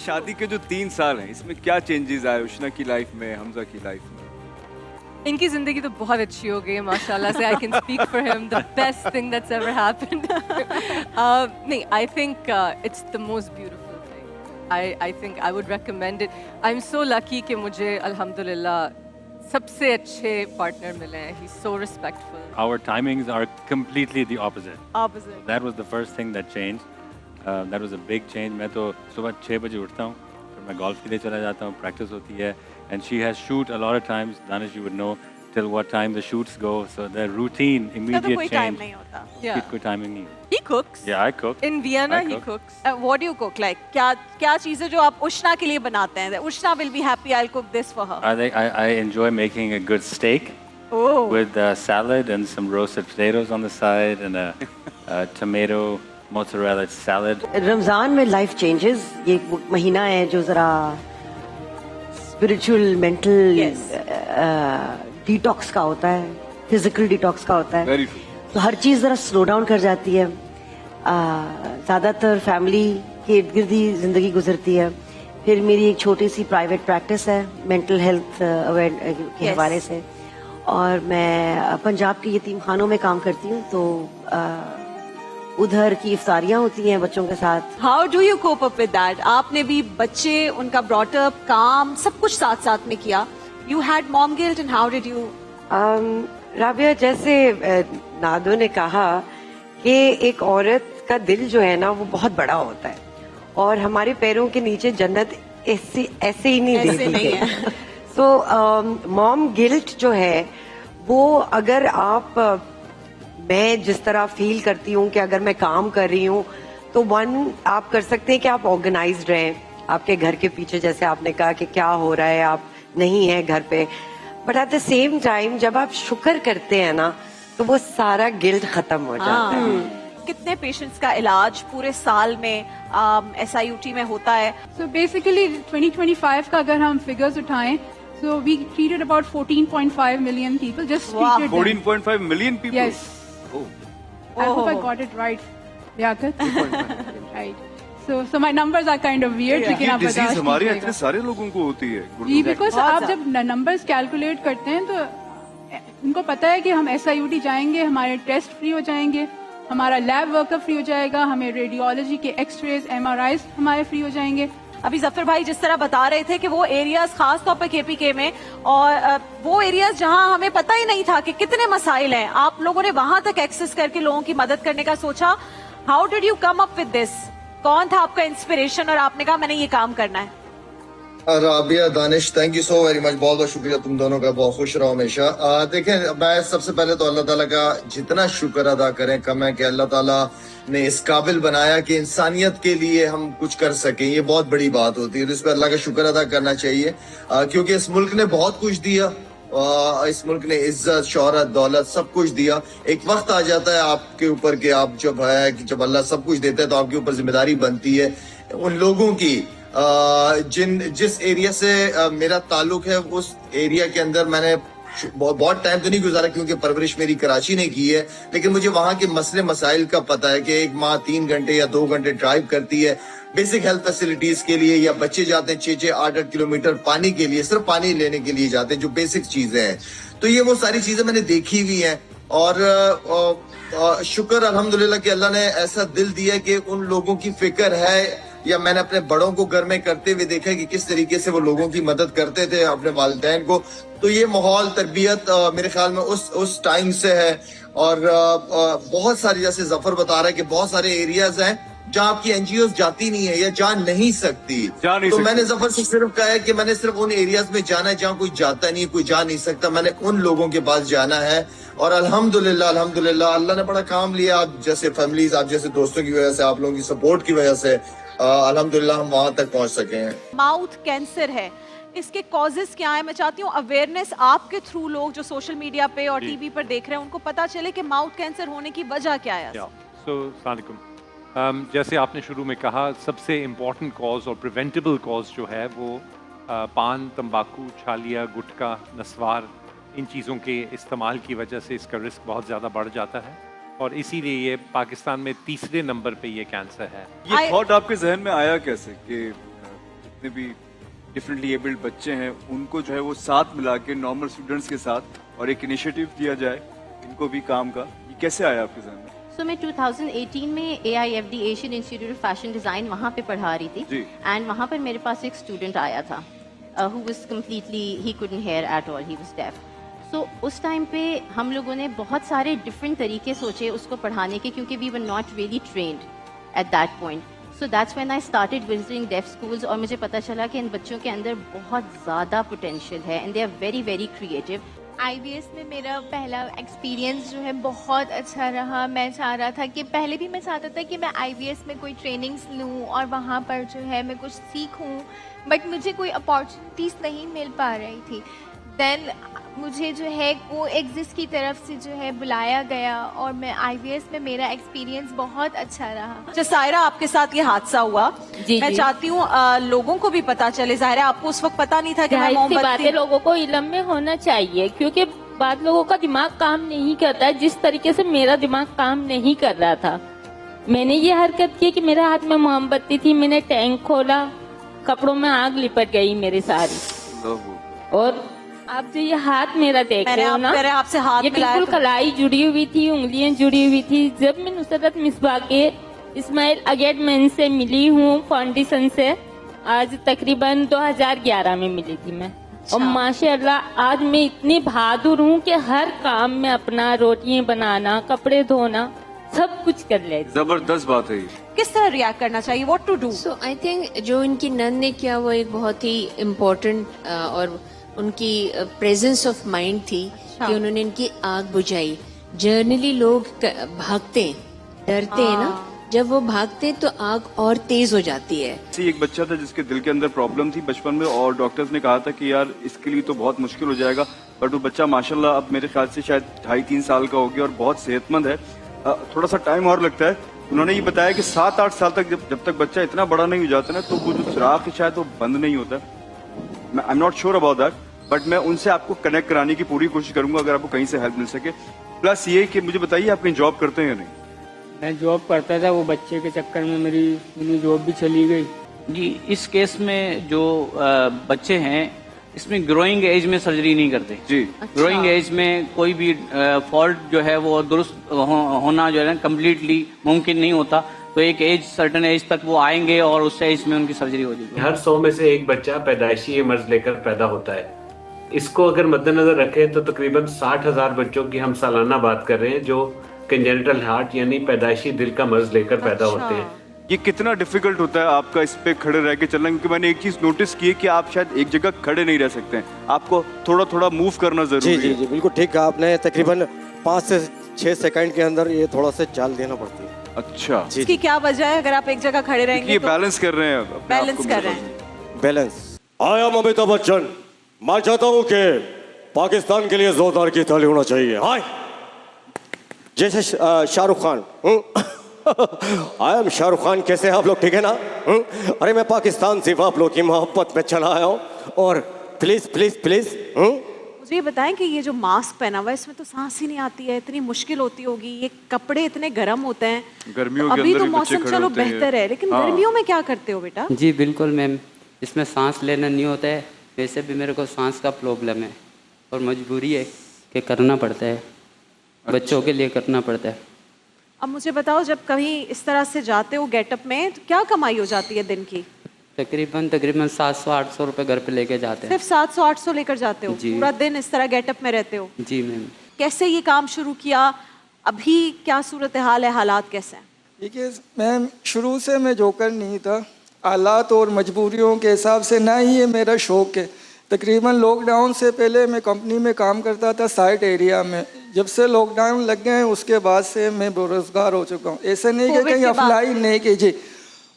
شادی کے جو 3 سال ہیں اس میں کیا چینجز آئے اشنا کی لائف میں, حمزہ کی لائف میں؟ ان کی زندگی تو بہت اچھی ہو گئی ہے ماشاء اللہ سے. I can speak for him, the best thing that's ever happened. نہیں, I think it's the most beautiful thing. I think I would recommend it. I am so lucky کہ مجھے الحمد للہ سب سے اچھے پارٹنر ملے ہیں. ہی از سو respectful. Our timings are completely the opposite. Opposite. That was the first thing that changed. That was a big change. میں تو صبح 6 بجے اٹھتا ہوں, پھر میں گولف کے لیے چلا جاتا ہوں, پریکٹس ہوتی ہے. And she has shoot a lot of times. Danish, you would know till what time the shoots go. So the routine, immediate کوئی change. ٹائم نہیں ہوتا. Yeah. کوئی timing نہیں. He cooks. Yeah, I cook. In Vienna, I he cook. cooks. What do you cook? Like کیا چیزیں جو آپ اشنا کے لیے بناتے ہیں؟ اشنا will be happy. I'll cook this for her. I enjoy making a good steak Oh. with salad and some roasted potatoes on the side and a tomato mozzarella salad. رمضان میں life changes, یہ مہینہ ہے جو ذرا spiritual mental detox کا ہوتا ہے, physical detox کا ہوتا ہے. Very true. تو ہر چیز ذرا سلو ڈاؤن کر جاتی ہے. زیادہ تر فیملی کے ارد گرد ہی زندگی گزرتی ہے. پھر میری ایک چھوٹی سی پرائیویٹ پریکٹس ہے مینٹل ہیلتھ کے حوالے سے, اور میں پنجاب کے یتیم خانوں میں کام کرتی ہوں. تو ادھر کی افطاریاں ہوتی ہیں بچوں کے ساتھ. How do you cope up with that? آپ نے بھی بچے, ان کا brought up, کام, سب کچھ ساتھ ساتھ میں کیا. You had mom guilt and how did you? Rabia, جیسے نادو نے کہا کہ ایک عورت کا دل جو ہے نا وہ بہت بڑا ہوتا ہے, اور ہمارے پیروں کے نیچے جنت ایسے ہی نہیں دیتی ہے. سو موم گلٹ جو ہے وہ, اگر آپ, میں جس طرح فیل کرتی ہوں کہ اگر میں کام کر رہی ہوں تو آپ کر سکتے ہیں کہ آپ آرگنائزڈ رہیں آپ کے گھر کے پیچھے, جیسے آپ نے کہا کہ کیا ہو رہا ہے, آپ نہیں ہیں گھر پہ, but at the same time جب آپ شکر کرتے ہیں نا تو وہ سارا گلٹ ختم ہو جاتا ہے. کتنے پیشنٹس کا علاج پورے سال میں SIUT میں ہوتا ہے؟ So basically 2025 کا اگر ہم figures اٹھائیں, so we treated about 14.5 million people, just treated them. 14.5 million people? Yes. Oh. I hope I got it right. Liaquat. Right. So my numbers are kind of weird. یہ لیکن آپ disease برداشت ہمارے کیجیے اتنے گا. سارے لوگوں کو ہوتی ہے. جی, بیکاز آپ جب نمبرز کیلکولیٹ کرتے ہیں تو ان کو پتا ہے کہ ہم SIUT جائیں گے, ہمارے ٹیسٹ فری ہو جائیں گے, ہمارا لیب ورک اپ فری ہو جائے گا, ہمیں ریڈیولوجی کے ایکس ریز, MRIs ہمارے فری ہو جائیں گے. ابھی ظفر بھائی جس طرح بتا رہے تھے کہ وہ ایریاز خاص طور پہ KPK میں, اور وہ ایریاز جہاں ہمیں پتہ ہی نہیں تھا کہ کتنے مسائل ہیں, آپ لوگوں نے وہاں تک ایکسس کر کے لوگوں کی مدد کرنے کا سوچا. How did you come up with this? کون تھا آپ کا انسپریشن اور آپ نے کہا میں نے یہ کام کرنا ہے؟ Rabia, Danish, thank you so very much. بہت بہت شکریہ تم دونوں کا, بہت خوش رہو ہمیشہ. دیکھیں, میں سب سے پہلے تو اللہ تعالیٰ کا جتنا شکر ادا کریں کم ہے کہ اللہ تعالیٰ نے اس قابل بنایا کہ انسانیت کے لیے ہم کچھ کر سکیں. یہ بہت بڑی بات ہوتی ہے, تو اس پہ اللہ کا شکر ادا کرنا چاہیے, کیونکہ اس ملک نے بہت کچھ دیا. اس ملک نے عزت, شہرت, دولت سب کچھ دیا. ایک وقت آ جاتا ہے آپ کے اوپر کہ آپ جب ہے کہ جب اللہ سب کچھ دیتا ہے تو آپ کے اوپر ذمہ داری بنتی ہے ان لوگوں کی جس ایریا سے میرا تعلق ہے. اس ایریا کے اندر میں نے بہت ٹائم تو نہیں گزارا کیونکہ پرورش میری کراچی نے کی ہے, لیکن مجھے وہاں کے مسئلے مسائل کا پتہ ہے کہ ایک ماں 3 گھنٹے یا 2 گھنٹے ڈرائیو کرتی ہے بیسک ہیلتھ فیسلٹیز کے لیے, یا بچے جاتے ہیں 6-8 کلومیٹر پانی کے لیے, صرف پانی لینے کے لیے جاتے ہیں, جو بیسک چیزیں ہیں. تو یہ وہ ساری چیزیں میں نے دیکھی ہوئی ہیں, اور شکر الحمدللہ کہ اللہ نے ایسا دل دیا کہ ان لوگوں کی فکر ہے, یا میں نے اپنے بڑوں کو گھر میں کرتے ہوئے دیکھا کہ کس طریقے سے وہ لوگوں کی مدد کرتے تھے, اپنے والدین کو. تو یہ ماحول, تربیت میرے خیال میں اس ٹائم سے ہے. اور بہت ساری, جیسے ظفر بتا رہا ہے کہ بہت سارے ایریاز ہیں جہاں آپ کی NGOs جاتی نہیں ہے یا جا نہیں سکتی. تو میں نے ظفر سے صرف کہا ہے کہ میں نے صرف ان ایریاز میں جانا ہے جہاں کوئی جاتا نہیں, کوئی جا نہیں سکتا. میں نے ان لوگوں کے پاس جانا ہے, اور الحمدللہ اللہ نے بڑا کام لیا. آپ جیسے فیملیز, آپ جیسے دوستوں کی وجہ سے, آپ لوگوں کی سپورٹ کی وجہ سے الحمدللہ ہم وہاں تک پہنچ سکے ہیں. ماؤتھ کینسر ہے, اس کے کازز کیا ہیں؟ میں چاہتی ہوں اویئرنیس آپ کے تھرو لوگ جو سوشل میڈیا پہ اور ٹی وی پر دیکھ رہے ہیں ان کو پتا چلے کہ ماؤتھ کینسر ہونے کی وجہ کیا ہے. السلام علیکم. جیسے آپ نے شروع میں کہا, سب سے امپورٹنٹ کاز اور پریونٹیبل کاز جو ہے وہ پان, تمباکو, چھالیا, گٹکا, نسوار, ان چیزوں کے استعمال کی وجہ سے اس کا رسک بہت زیادہ بڑھ جاتا ہے, اور اسی لیے یہ پاکستان میں 3رے نمبر پہ یہ کینسر ہے. یہ تھاٹ آپ کے ذہن میں آیا کیسے کہ जितने भी डिफरेंटली एबल्ड बच्चे हैं उनको जो है वो साथ मिला के नॉर्मल स्टूडेंट्स के साथ और एक इनिशिएटिव दिया जाए इनको भी काम का, ये कैसे आया आपके जहन में? सो मैं 2018 में AIFD Asian institute of fashion design वहाँ पे पढ़ा रही थी जी। एंड वहाँ पर मेरे पास एक स्टूडेंट आया था who was completely he couldn't hear at all, he was deaf. So उस टाइम पे हम लोगों ने बहुत सारे डिफरेंट तरीके सोचे उसको पढ़ाने के, क्योंकि we were not really trained at that point. So that's when I started visiting deaf schools और मुझे पता चला कि इन बच्चों के अंदर बहुत ज़्यादा potential है and they are very very creative. IVS में मेरा पहला एक्सपीरियंस जो है बहुत अच्छा रहा. मैं चाह रहा था कि पहले भी मैं चाहता था कि मैं IVS में कोई ट्रेनिंग्स लूँ और वहाँ पर जो है मैं कुछ सीखूँ, बट मुझे कोई अपॉर्चुनिटीज़ नहीं मिल पा रही थी. देन मुझे जो है वो एग्जिस्ट की तरफ से जो है बुलाया गया और मैं IVS में मेरा एक्सपीरियंस बहुत अच्छा रहा. अच्छा सायरा, आपके साथ ये हादसा हुआ, मैं चाहती हूँ लोगों को भी पता चले. जाहिर है आपको उस वक्त पता नहीं था कि मैं मोमबत्ती. लोगों को इल्म में होना चाहिए, क्योंकि बाद लोगों का दिमाग काम नहीं करता है जिस तरीके से मेरा दिमाग काम नहीं कर रहा था. मैंने ये हरकत की कि मेरे हाथ में मोमबत्ती थी, मैंने टैंक खोला, कपड़ों में आग लिपट गई मेरी सारी. और आप जो ये हाथ मेरा देख रहे हो ना, आपसे हाथ ये बिल्कुल कलाई जुड़ी हुई थी, उंगलियां जुड़ी हुई थी. जब मैं नुसरत मिसबा के इस्माइल अगेडमैन से मिली हूँ फाउंडेशन से, आज तकरीबन 2011 में मिली थी मैं. और माशाअल्लाह आज मैं इतनी बहादुर हूँ कि हर काम में अपना रोटियां बनाना, कपड़े धोना, सब कुछ कर ले. जबरदस्त बात है ये. किस तरह रिएक्ट करना चाहिए, what to do? So I think जो इनकी नन ने किया वो एक बहुत ही इम्पोर्टेंट और उनकी प्रेजेंस ऑफ माइंड थी कि उन्होंने इनकी आग बुझाई. जर्नली लोग भागते डरते हैं ना, जब वो भागते तो आग और तेज हो जाती है. एक बच्चा था जिसके दिल के अंदर प्रॉब्लम थी बचपन में और डॉक्टर्स ने कहा था कि यार इसके लिए तो बहुत मुश्किल हो जाएगा, बट वो बच्चा माशाल्लाह अब मेरे ख्याल से शायद 2.5-3 साल का हो गया और बहुत सेहतमंद है. थोड़ा सा टाइम और लगता है. उन्होंने ये बताया कि 7-8 साल तक जब तक बच्चा इतना बड़ा नहीं हो जाता ना तो वो जो सुराख है शायद वो बंद नहीं होता. I am not sure about that, but मैं उनसे आपको कनेक्ट कराने की पूरी कोशिश करूंगा अगर आपको कहीं से हेल्प मिल सके. प्लस ये कि मुझे बताइए आप कहीं जॉब करते हैं या नहीं? मैं जॉब करता था, वो बच्चे के चक्कर में मेरी जॉब भी चली गई. जी, इस केस में जो बच्चे हैं इसमें ग्रोइंग एज में सर्जरी नहीं करते जी. ग्रोइंग एज में कोई भी फॉल्ट जो है वो दुरुस्त होना जो है कम्प्लीटली मुमकिन नहीं होता. तो एक एज सर्टन एज तक वो आएंगे और उस एज में उनकी सर्जरी हो जाएगी. हर 100 में से एक बच्चा पैदाइशी ये मर्ज लेकर पैदा होता है. इसको अगर मद्देनजर रखें तो तकरीबन 60,000 बच्चों की हम सालाना बात कर रहे हैं जो कंजेनिटल हार्ट यानी पैदाइशी दिल का मर्ज लेकर पैदा होते हैं. ये कितना डिफिकल्ट होता है आपका इस पे खड़े रह के चलना, क्योंकि मैंने एक चीज नोटिस की है कि आप शायद एक जगह खड़े नहीं रह सकते हैं, आपको थोड़ा थोड़ा मूव करना जरूरी है. जी बिल्कुल ठीक है आपने. तकरीबन 5 से 6 सेकंड के अंदर ये थोड़ा सा चाल देना पड़ती है. अच्छा, इसकी क्या वजह है अगर आप एक जगह खड़े रहेंगे? ये बैलेंस कर रहे हैं. बैलेंस कर रहे हैं. Balance. I am Amitabh Bachchan. मैं चाहता हूँ कि पाकिस्तान के लिए जोरदार की ताली होना चाहिए. हाय जैसे शाहरुख खान. I am Shahrukh Khan. कैसे हैं आप लोग? ठीक है ना? अरे मैं पाकिस्तान सिर्फ आप लोग की मोहब्बत में चला आया हूँ और प्लीज प्लीज प्लीज मुझे ये बताएं कि ये जो मास्क पहना हुआ है इसमें तो सांस ही नहीं आती है, इतनी मुश्किल होती होगी. ये कपड़े इतने गर्म होते हैं. गर्मियों के अभी अंदर तो मौसम चलो बेहतर है, लेकिन गर्मियों में क्या करते हो बेटा? जी बिल्कुल मैम, इसमें सांस लेना नहीं होता है. वैसे भी मेरे को सांस का प्रॉब्लम है और मजबूरी है कि करना पड़ता है. बच्चों के लिए करना पड़ता है. अब मुझे बताओ जब कहीं इस तरह से जाते हो गेटअप में तो क्या कमाई हो जाती है दिन की? तकरीबन 700-800 रुपए घर पे लेके जाते हैं. सिर्फ 700-800 लेकर जाते हो? पूरा दिन इस तरह गेटअप में रहते हो? जी मैम. कैसे ये काम शुरू किया? अभी क्या सूरत हाल है, हालात कैसे हैं? देखिए मैम, शुरू से मैं जोकर नहीं था. हालात और मजबूरियों के हिसाब से ना ही ये मेरा शौक है. तकरीबन लॉकडाउन से पहले मैं कंपनी में काम करता था साइट एरिया में. जब से लॉकडाउन लग गए उसके बाद से मैं बेरोजगार हो चुका हूँ. ऐसे नहीं कि कहीं अप्लाई नहीं कीजिए.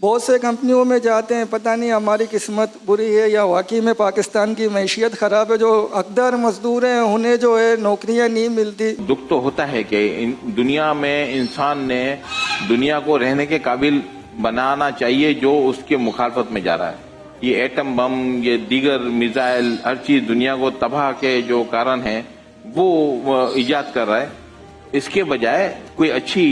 बहुत से कंपनियों में जाते हैं, पता नहीं हमारी किस्मत बुरी है या वाकई में पाकिस्तान की मैशियत ख़राब है. जो हकदार मजदूर हैं उन्हें जो है नौकरियां नहीं मिलती. दुख तो होता है कि दुनिया में इंसान ने दुनिया को रहने के काबिल बनाना चाहिए जो उसके मुखालफत में जा रहा है. ये एटम बम, ये दीगर मिसाइल, हर चीज़ दुनिया को तबाह के जो कारण है वो इजाद कर रहा है. इसके बजाय कोई अच्छी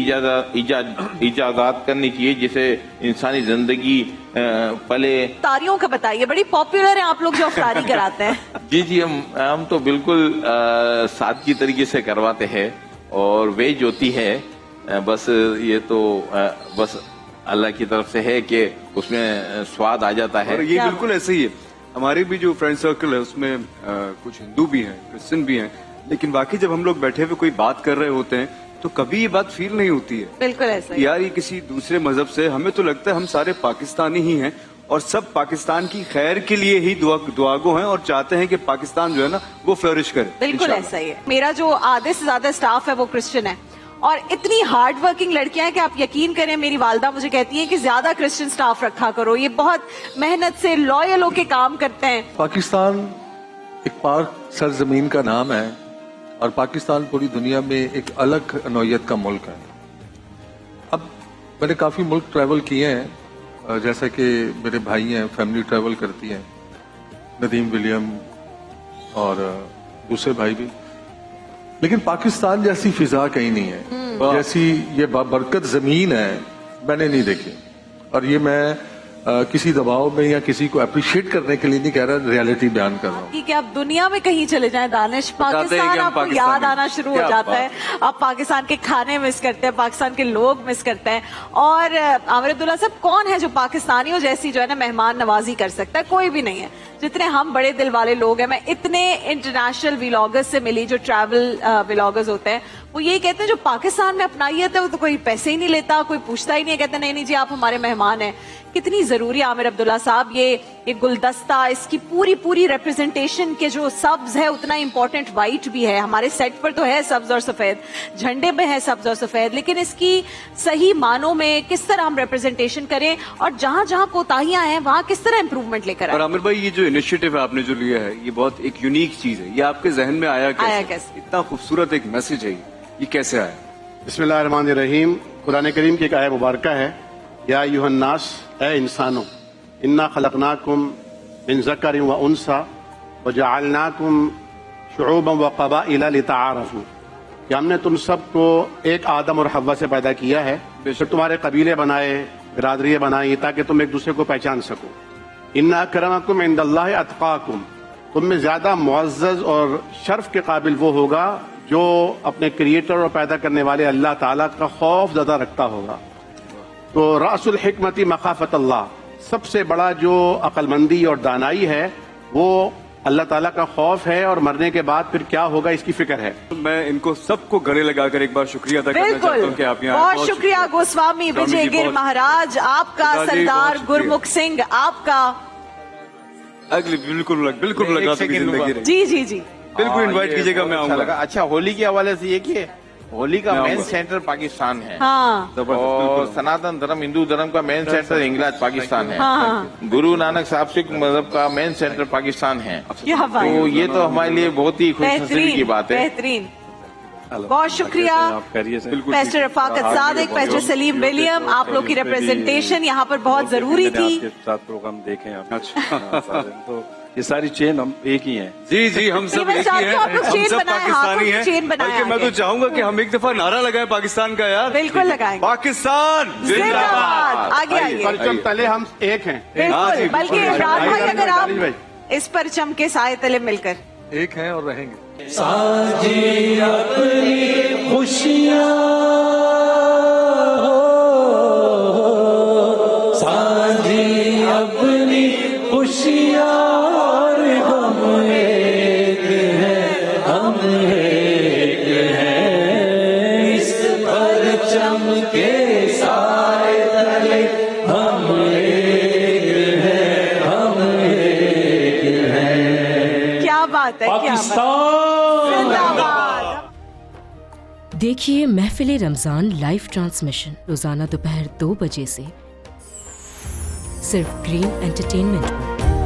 इजादात करनी चाहिए जिसे इंसानी जिंदगी पले। अफ्तारियों का बताइए, बड़ी पॉपुलर है आप लोग जो अफ्तारी कराते हैं। जी हम तो बिल्कुल सादगी तरीके से करवाते हैं, और वेज होती है बस ये तो बस अल्लाह की तरफ से है कि उसमें स्वाद आ जाता है। और ये बिल्कुल ऐसे ही है, हमारे भी जो फ्रेंड सर्कल है उसमें कुछ हिंदू भी हैं, क्रिश्चियन भी हैं, लेकिन बाकी जब हम लोग बैठे हुए कोई बात कर रहे होते हैं तो कभी ये बात फील नहीं होती है बिल्कुल ऐसा ही। यार ये किसी दूसरे मजहब से, हमें तो लगता है हम सारे पाकिस्तानी ही हैं और सब पाकिस्तान की खैर के लिए ही दुआगो हैं और चाहते हैं कि पाकिस्तान जो है ना वो फ्लरिश करे। बिल्कुल ऐसा ही है। मेरा जो आधे से ज्यादा स्टाफ है वो क्रिश्चियन है, और इतनी हार्ड वर्किंग लड़कियां हैं कि आप यकीन करें, मेरी वालदा मुझे कहती है कि ज्यादा क्रिश्चियन स्टाफ रखा करो, ये बहुत मेहनत से लॉयल होके काम करते हैं। पाकिस्तान एक पाक सरजमीन का नाम है, और पाकिस्तान पूरी दुनिया में एक अलग नौयत का मुल्क है। अब मैंने काफ़ी मुल्क ट्रैवल किए हैं, जैसे कि मेरे भाई हैं, फैमिली ट्रैवल करती हैं, नदीम विलियम और दूसरे भाई भी, लेकिन पाकिस्तान जैसी फिजा कहीं नहीं है, जैसी ये बरकत जमीन है मैंने नहीं देखी। और ये मैं किसी दबाव में या किसी को अप्रिशिएट करने के लिए नहीं कह रहा, रियलिटी बयान कर रहा हूँ। कि आप दुनिया में कहीं चले जाएं दानिश, पाकिस्तान आपको याद आना शुरू हो जाता है। आप पाकिस्तान के खाने मिस करते हैं, पाकिस्तान के लोग मिस करते हैं। और आमिर अब्दुल्ला साहब, कौन है जो पाकिस्तानियों जैसी जो है ना मेहमान नवाजी कर सकता है? कोई भी नहीं है। जितने हम बड़े दिल वाले लोग हैं, मैं इतने इंटरनेशनल व्लॉगर्स से मिली जो ट्रैवल व्लॉगर्स होते हैं, वो यही कहते हैं जो पाकिस्तान में अपनाइयत है वो तो कोई पैसे ही नहीं लेता, कोई पूछता ही नहीं है, कहते नहीं नहीं जी आप हमारे मेहमान हैं। कितनी जरूरी आमिर अब्दुल्ला साहब ये गुलदस्ता, इसकी पूरी रिप्रेजेंटेशन के जो सब्ज है उतना इंपॉर्टेंट वाइट भी है। हमारे सेट पर तो है सब्ज और सफेद, झंडे में है सब्ज और सफेद, लेकिन इसकी सही मानों में किस तरह हम रिप्रेजेंटेशन करें और जहां जहां कोताहियां हैं वहां किस तरह इंप्रूवमेंट लेकर आए। और आमिर भाई ये जो इनिशिएटिव है आपने जो लिया है ये बहुत एक यूनिक चीज है, ये आपके जहन में आया कैसे? इतना खूबसूरत एक मैसेज है, ये कैसे आया? बिस्मिल्लाहिर्रहमानिर्रहीम। कुरान करीम की एक आयत मुबारक है, या अय्युहन्नास, ए इंसानों, इन्ना खलकनाकुम मिन ज़करिन व उन्सा व जअलनाकुम शुऊबन व क़बाइला लितआरफू, कि हमने तुम सबको एक आदम और हव्वा से पैदा किया है, फिर तुम्हारे कबीले बनाए, बिरादरियां बनाई, ताकि तुम एक दूसरे को पहचान सको। इन्ना अक्रमकुम इंदल्लाहि अत्क़ाकुम, तुम में ज्यादा मुअज़्ज़ज़ और शर्फ के काबिल वो होगा जो अपने क्रिएटर और पैदा करने वाले अल्लाह ताला का खौफ ज़्यादा रखता होगा। तो रासुल हिकमती मखाफत अल्लाह, सबसे बड़ा जो अक्लमंदी और दानाई है वो अल्लाह ताला का खौफ है, और मरने के बाद फिर क्या होगा इसकी फिक्र है। मैं इनको सबको गले लगाकर एक बार शुक्रिया अदा करना चाहता हूं कि आप यहाँ बहुत शुक्रिया गोस्वामी विजय गिर महाराज आपका, सरदार गुरमुख सिंह आपका। अगली बिल्कुल लगा जी बिल्कुल इनवाइट कीजिएगा, मैं आऊंगा। अच्छा, होली के हवाले से ये कि होली का मेन सेंटर पाकिस्तान है, और सनातन धर्म हिंदू धर्म का मेन सेंटर इंग्लैंड पाकिस्तान है, गुरु नानक साहब सिख मजहब का मेन सेंटर पाकिस्तान है। तो ये तो हमारे लिए बहुत ही खुशनसीबी की बात है। बेहतरीन, बहुत शुक्रिया पैस्टर रफाकत सादिक, पैस्टर सलीम विलियम, आप लोग की रिप्रेजेंटेशन यहाँ पर बहुत जरूरी थी। साथ प्रोग्राम देखें आप। अच्छा तो ये सारी चेन हम एक ही हैं। जी हम सब एक ही हैं, हम सब पाकिस्तानी हैं। बल्कि मैं तो चाहूंगा कि हम एक दफा नारा लगाएं पाकिस्तान का यार। बिल्कुल लगाएंगे, पाकिस्तान जिंदाबाद। आगे आइए, परचम तले हम एक हैं। बिल्कुल, बल्कि इमरान भाई अगर आप इस परचम के साए तले मिलकर एक हैं और रहेंगे। साझी अपनी खुशियाँ, साझी अपनी खुशियाँ, और हम एक हैं, हम एक हैं, इस परचम के साए तले हम एक हैं, हम एक हैं। क्या बात है, पाकिस्तान जिंदाबाद। देखिए महफिल रमजान लाइव ट्रांसमिशन रोजाना दोपहर 2 बजे से सिर्फ ग्रीन एंटरटेनमेंट पर।